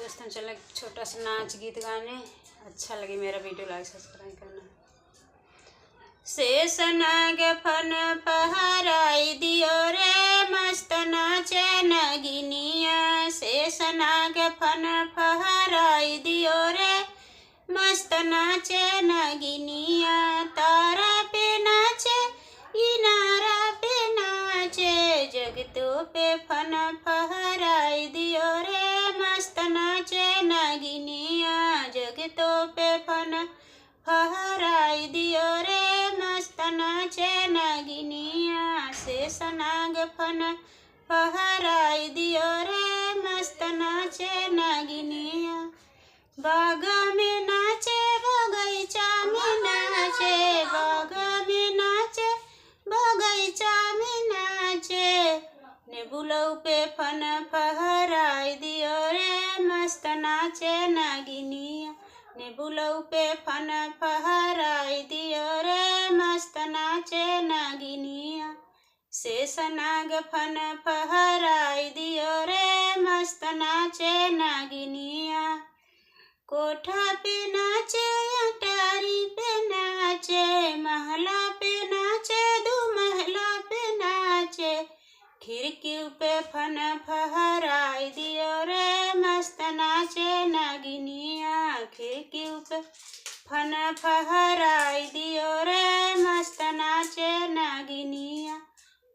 दोस्तों चले छोटा सा नाच गीत गाने। अच्छा लगे मेरा वीडियो लाइक सब्सक्राइब करना। शेष नाग फन पहराई दियो रे मस्त नाचे नगिनिया। शेष नाग फन पहराई दियो रे मस्त नाचे नगिनिया। तारा पे नाचे इनारा पे नाचे जगतो पे फन पहराई दियो रे मस्त नाचे नगिनिया। जगतो पे फन फहराई दियो रे मस्त नाचे नगिनिया। शेष नाग फन फहराई दियो रे मस्त नाचे नगिनिया। बाग में नाचे बगीचा में नाचे, बाग में नाचे बगीचा में नाचे। नेबुलऊ पे फन फहराई दियो रे मस्त नाचे नगिनिया। नेबुलऊ पे फन फहराई दियो रे मस्त नाचे नगिनिया। शेष नाग फन फहराई दियो रे मस्त नाचे नगिनिया। कोठा पे नाचे अटारी पे नाचे, महला पे नाचे दू महला पे नाचे। खिड़की पे फन फहराई दियो रे मस्त नाचे नगिनिया। खिड़की पे फन फहराई दियो रे मस्त नाचे नगिनिया।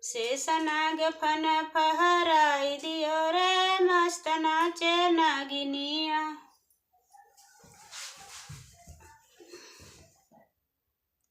शेष नाग फन फहराई दियो रे मस्त नाचे नगिनिया।